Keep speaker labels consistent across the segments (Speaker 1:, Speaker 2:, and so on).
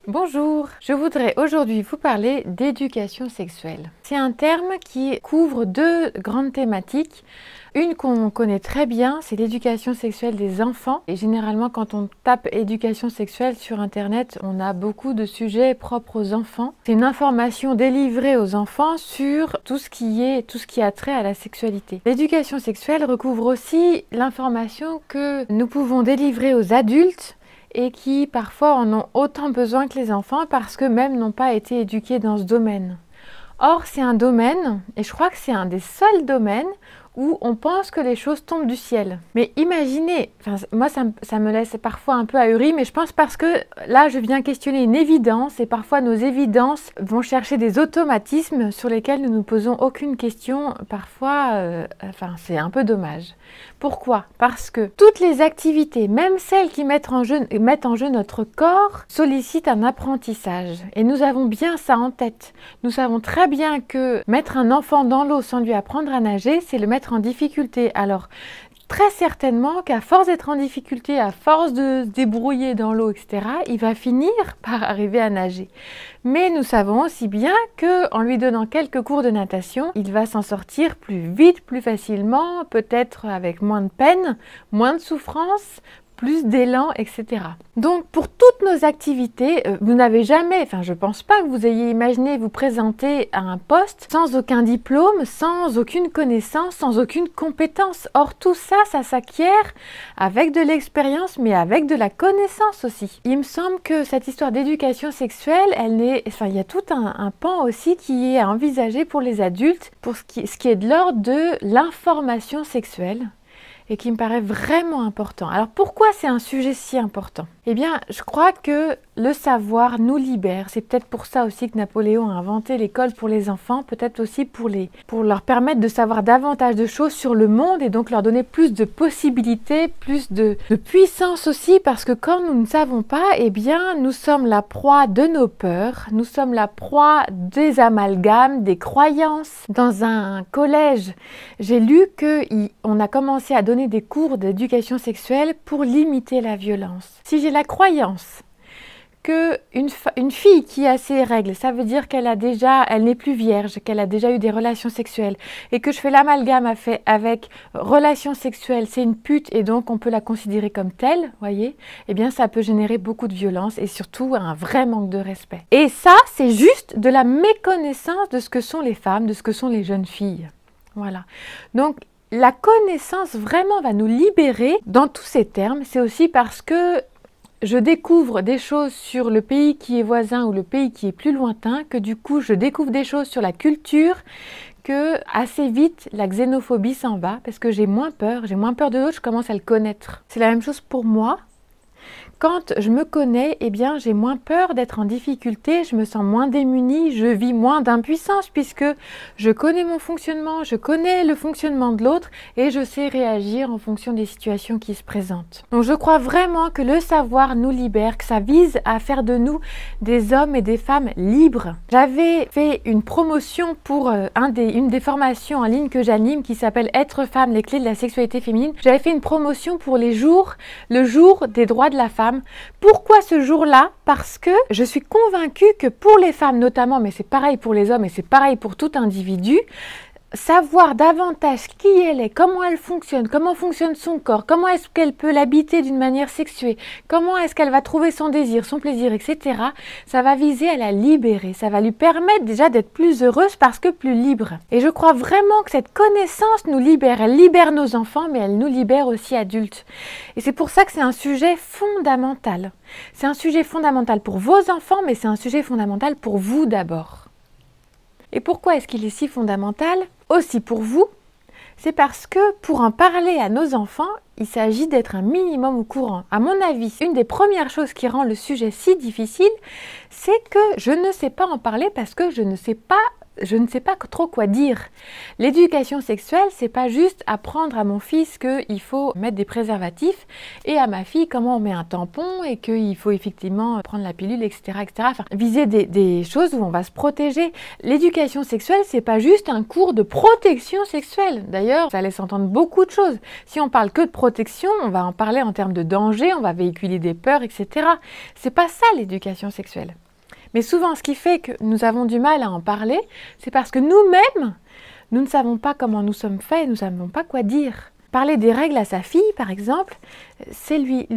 Speaker 1: Bonjour, je voudrais aujourd'hui vous parler d'éducation sexuelle. C'est un terme qui couvre deux grandes thématiques. Une qu'on connaît très bien, c'est l'éducation sexuelle des enfants. Et généralement, quand on tape éducation sexuelle sur Internet, on a beaucoup de sujets propres aux enfants. C'est une information délivrée aux enfants sur tout ce qui a trait à la sexualité. L'éducation sexuelle recouvre aussi l'information que nous pouvons délivrer aux adultes et qui parfois en ont autant besoin que les enfants parce qu'eux-mêmes n'ont pas été éduqués dans ce domaine. Or, c'est un domaine, et je crois que c'est un des seuls domaines où on pense que les choses tombent du ciel. Mais imaginez, moi ça me laisse parfois un peu ahuri, mais je pense parce que là je viens questionner une évidence et parfois nos évidences vont chercher des automatismes sur lesquels nous ne nous posons aucune question. Parfois, c'est un peu dommage. Pourquoi? Parce que toutes les activités, même celles qui mettent en jeu notre corps, sollicitent un apprentissage. Et nous avons bien ça en tête. Nous savons très bien que mettre un enfant dans l'eau sans lui apprendre à nager, c'est le mettre en difficulté. Alors, très certainement qu'à force d'être en difficulté, à force de se débrouiller dans l'eau, etc., il va finir par arriver à nager. Mais nous savons aussi bien qu'en lui donnant quelques cours de natation, il va s'en sortir plus vite, plus facilement, peut-être avec moins de peine, moins de souffrance, plus d'élan, etc. Donc pour toutes nos activités, vous n'avez jamais, je pense pas que vous ayez imaginé vous présenter à un poste sans aucun diplôme, sans aucune connaissance, sans aucune compétence. Or tout ça, ça s'acquiert avec de l'expérience, mais avec de la connaissance aussi. Il me semble que cette histoire d'éducation sexuelle, il y a tout un pan aussi qui est à envisager pour les adultes, pour ce qui est de l'ordre de l'information sexuelle, et qui me paraît vraiment important. Alors pourquoi c'est un sujet si important? Eh bien, je crois que le savoir nous libère. C'est peut-être pour ça aussi que Napoléon a inventé l'école pour les enfants, peut-être aussi pour leur permettre de savoir davantage de choses sur le monde et donc leur donner plus de possibilités, plus de puissance aussi, parce que quand nous ne savons pas, eh bien, nous sommes la proie de nos peurs, nous sommes la proie des amalgames, des croyances. Dans un collège, j'ai lu qu'on a commencé à donner des cours d'éducation sexuelle pour limiter la violence. Si j'ai la croyance qu'une fille qui a ses règles, ça veut dire elle n'est plus vierge, qu'elle a déjà eu des relations sexuelles, et que je fais l'amalgame avec relations sexuelles, c'est une pute et donc on peut la considérer comme telle, voyez, eh bien ça peut générer beaucoup de violence et surtout un vrai manque de respect. Et ça, c'est juste de la méconnaissance de ce que sont les femmes, de ce que sont les jeunes filles. Voilà. Donc, la connaissance vraiment va nous libérer dans tous ces termes. C'est aussi parce que je découvre des choses sur le pays qui est voisin ou le pays qui est plus lointain, que du coup je découvre des choses sur la culture, que assez vite la xénophobie s'en va parce que j'ai moins peur de l'autre, je commence à le connaître. C'est la même chose pour moi. Quand je me connais, eh bien, j'ai moins peur d'être en difficulté, je me sens moins démunie, je vis moins d'impuissance puisque je connais mon fonctionnement, je connais le fonctionnement de l'autre et je sais réagir en fonction des situations qui se présentent. Donc je crois vraiment que le savoir nous libère, que ça vise à faire de nous des hommes et des femmes libres. J'avais fait une promotion pour une des formations en ligne que j'anime qui s'appelle Être femme, les clés de la sexualité féminine. J'avais fait une promotion pour le jour des droits de la femme. Pourquoi ce jour-là? Parce que je suis convaincue que pour les femmes notamment, mais c'est pareil pour les hommes et c'est pareil pour tout individu, savoir davantage qui elle est, comment elle fonctionne, comment fonctionne son corps, comment est-ce qu'elle peut l'habiter d'une manière sexuée, comment est-ce qu'elle va trouver son désir, son plaisir, etc. Ça va viser à la libérer, ça va lui permettre déjà d'être plus heureuse parce que plus libre. Et je crois vraiment que cette connaissance nous libère, elle libère nos enfants, mais elle nous libère aussi adultes. Et c'est pour ça que c'est un sujet fondamental. C'est un sujet fondamental pour vos enfants, mais c'est un sujet fondamental pour vous d'abord. Et pourquoi est-ce qu'il est si fondamental? Aussi pour vous, c'est parce que pour en parler à nos enfants, il s'agit d'être un minimum au courant. À mon avis, une des premières choses qui rend le sujet si difficile, c'est que je ne sais pas en parler parce que je ne sais pas je ne sais pas trop quoi dire. L'éducation sexuelle, c'est pas juste apprendre à mon fils qu'il faut mettre des préservatifs et à ma fille comment on met un tampon et qu'il faut effectivement prendre la pilule, etc. etc. Enfin, viser des choses où on va se protéger. L'éducation sexuelle, c'est pas juste un cours de protection sexuelle. D'ailleurs, ça laisse entendre beaucoup de choses. Si on parle que de protection, on va en parler en termes de danger, on va véhiculer des peurs, etc. C'est pas ça l'éducation sexuelle. Mais souvent, ce qui fait que nous avons du mal à en parler, c'est parce que nous-mêmes, nous ne savons pas comment nous sommes faits et nous ne savons pas quoi dire. Parler des règles à sa fille, par exemple, c'est lui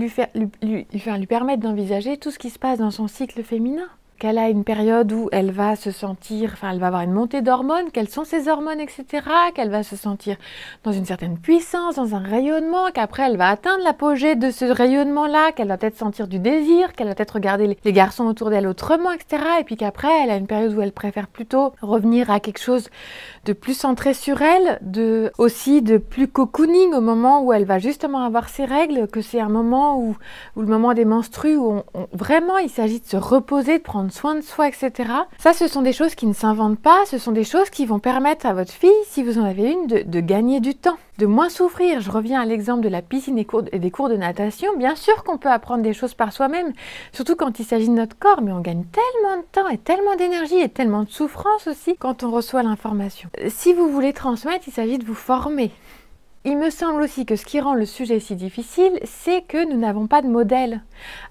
Speaker 1: permettre d'envisager tout ce qui se passe dans son cycle féminin. Qu'elle a une période où elle va se sentir, elle va avoir une montée d'hormones, quelles sont ses hormones, etc., qu'elle va se sentir dans une certaine puissance, dans un rayonnement, qu'après elle va atteindre l'apogée de ce rayonnement-là, qu'elle va peut-être sentir du désir, qu'elle va peut-être regarder les garçons autour d'elle autrement, etc., et puis qu'après elle a une période où elle préfère plutôt revenir à quelque chose de plus centré sur elle, aussi de plus cocooning au moment où elle va justement avoir ses règles, que c'est un moment où le moment des menstrues, où vraiment il s'agit de se reposer, de prendre soin de soi, etc. Ça, ce sont des choses qui ne s'inventent pas, ce sont des choses qui vont permettre à votre fille, si vous en avez une, de gagner du temps, de moins souffrir. Je reviens à l'exemple de la piscine et des cours de natation. Bien sûr qu'on peut apprendre des choses par soi-même, surtout quand il s'agit de notre corps, mais on gagne tellement de temps et tellement d'énergie et tellement de souffrance aussi quand on reçoit l'information. Si vous voulez transmettre, il s'agit de vous former. Il me semble aussi que ce qui rend le sujet si difficile, c'est que nous n'avons pas de modèle.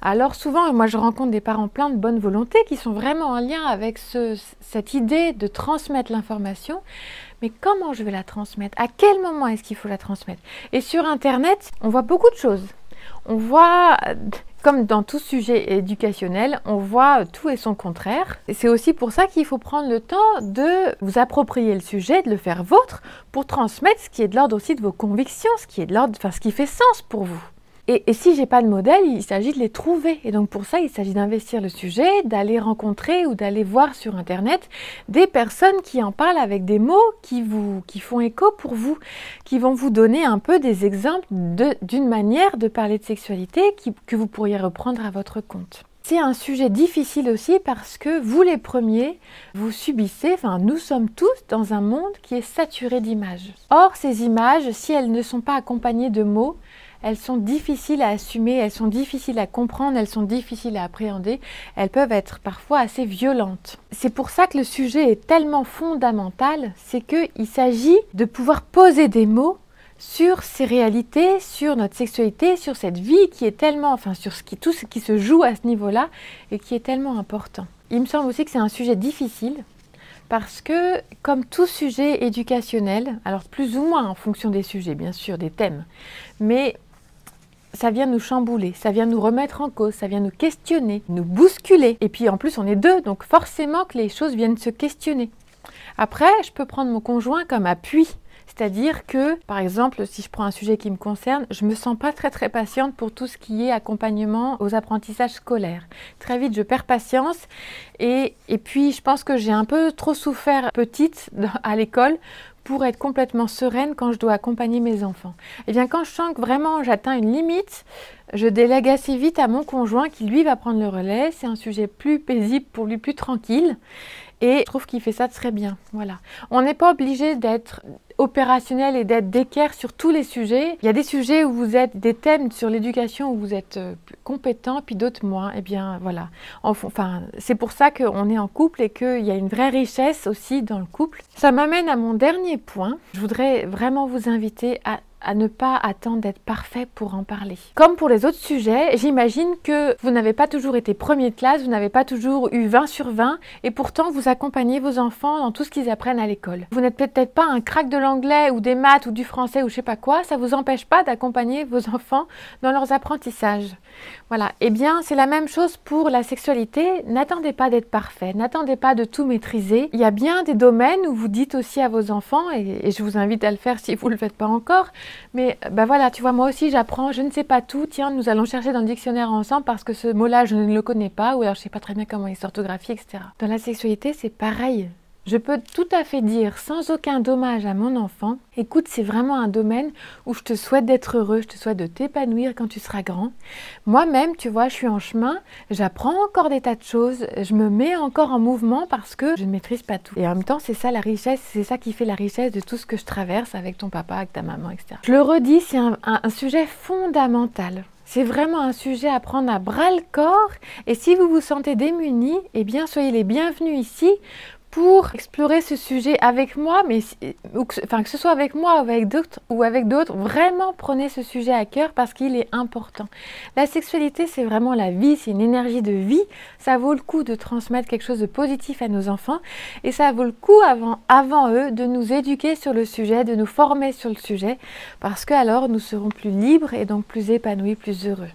Speaker 1: Alors souvent, moi je rencontre des parents pleins de bonne volonté qui sont vraiment en lien avec cette idée de transmettre l'information. Mais comment je vais la transmettre? À quel moment est-ce qu'il faut la transmettre? Et sur Internet, on voit beaucoup de choses. On voit, comme dans tout sujet éducationnel, on voit tout et son contraire. Et c'est aussi pour ça qu'il faut prendre le temps de vous approprier le sujet, de le faire vôtre, pour transmettre ce qui est de l'ordre aussi de vos convictions, ce qui est de l'ordre, ce qui fait sens pour vous. Et si j'ai pas de modèle, il s'agit de les trouver. Et donc pour ça, il s'agit d'investir le sujet, d'aller rencontrer ou d'aller voir sur Internet des personnes qui en parlent avec des mots qui font écho pour vous, qui vont vous donner un peu des exemples d'une manière de parler de sexualité que vous pourriez reprendre à votre compte. C'est un sujet difficile aussi parce que vous les premiers, vous subissez, nous sommes tous dans un monde qui est saturé d'images. Or, ces images, si elles ne sont pas accompagnées de mots, elles sont difficiles à assumer, elles sont difficiles à comprendre, elles sont difficiles à appréhender, elles peuvent être parfois assez violentes. C'est pour ça que le sujet est tellement fondamental, c'est qu'il s'agit de pouvoir poser des mots sur ces réalités, sur notre sexualité, sur cette vie qui est tellement, sur tout ce qui se joue à ce niveau-là et qui est tellement important. Il me semble aussi que c'est un sujet difficile parce que, comme tout sujet éducationnel, alors plus ou moins en fonction des sujets, bien sûr, des thèmes, mais ça vient nous chambouler, ça vient nous remettre en cause, ça vient nous questionner, nous bousculer. Et puis en plus, on est deux, donc forcément que les choses viennent se questionner. Après, je peux prendre mon conjoint comme appui. C'est-à-dire que, par exemple, si je prends un sujet qui me concerne, je ne me sens pas très patiente pour tout ce qui est accompagnement aux apprentissages scolaires. Très vite, je perds patience et puis je pense que j'ai un peu trop souffert petite à l'école pour être complètement sereine quand je dois accompagner mes enfants. Et bien quand je sens que vraiment j'atteins une limite, je délègue assez vite à mon conjoint qui lui va prendre le relais. C'est un sujet plus paisible pour lui, plus tranquille. Et je trouve qu'il fait ça très bien. Voilà. On n'est pas obligé d'être opérationnel et d'être d'équerre sur tous les sujets. Il y a des sujets où vous êtes, des thèmes sur l'éducation où vous êtes compétent, puis d'autres moins. Et bien voilà. C'est pour ça qu'on est en couple et qu'il y a une vraie richesse aussi dans le couple. Ça m'amène à mon dernier point. Je voudrais vraiment vous inviter à ne pas attendre d'être parfait pour en parler. Comme pour les autres sujets, j'imagine que vous n'avez pas toujours été premier de classe, vous n'avez pas toujours eu 20 sur 20 et pourtant vous accompagnez vos enfants dans tout ce qu'ils apprennent à l'école. Vous n'êtes peut-être pas un crack de l'anglais ou des maths ou du français ou je sais pas quoi, ça vous empêche pas d'accompagner vos enfants dans leurs apprentissages. Voilà, et bien c'est la même chose pour la sexualité, n'attendez pas d'être parfait, n'attendez pas de tout maîtriser. Il y a bien des domaines où vous dites aussi à vos enfants, et je vous invite à le faire si vous ne le faites pas encore, mais voilà, tu vois, moi aussi j'apprends, je ne sais pas tout, tiens, nous allons chercher dans le dictionnaire ensemble parce que ce mot-là, je ne le connais pas, ou alors je ne sais pas très bien comment il s'orthographie, etc. Dans la sexualité, c'est pareil. Je peux tout à fait dire sans aucun dommage à mon enfant, écoute, c'est vraiment un domaine où je te souhaite d'être heureux, je te souhaite de t'épanouir quand tu seras grand. Moi-même, tu vois, je suis en chemin, j'apprends encore des tas de choses, je me mets encore en mouvement parce que je ne maîtrise pas tout. Et en même temps, c'est ça la richesse, c'est ça qui fait la richesse de tout ce que je traverse avec ton papa, avec ta maman, etc. Je le redis, c'est un sujet fondamental. C'est vraiment un sujet à prendre à bras-le-corps et si vous vous sentez démunis, eh bien soyez les bienvenus ici pour explorer ce sujet avec moi, que ce soit avec moi ou avec d'autres, vraiment prenez ce sujet à cœur parce qu'il est important. La sexualité, c'est vraiment la vie, c'est une énergie de vie. Ça vaut le coup de transmettre quelque chose de positif à nos enfants et ça vaut le coup avant eux de nous éduquer sur le sujet, de nous former sur le sujet parce que alors nous serons plus libres et donc plus épanouis, plus heureux.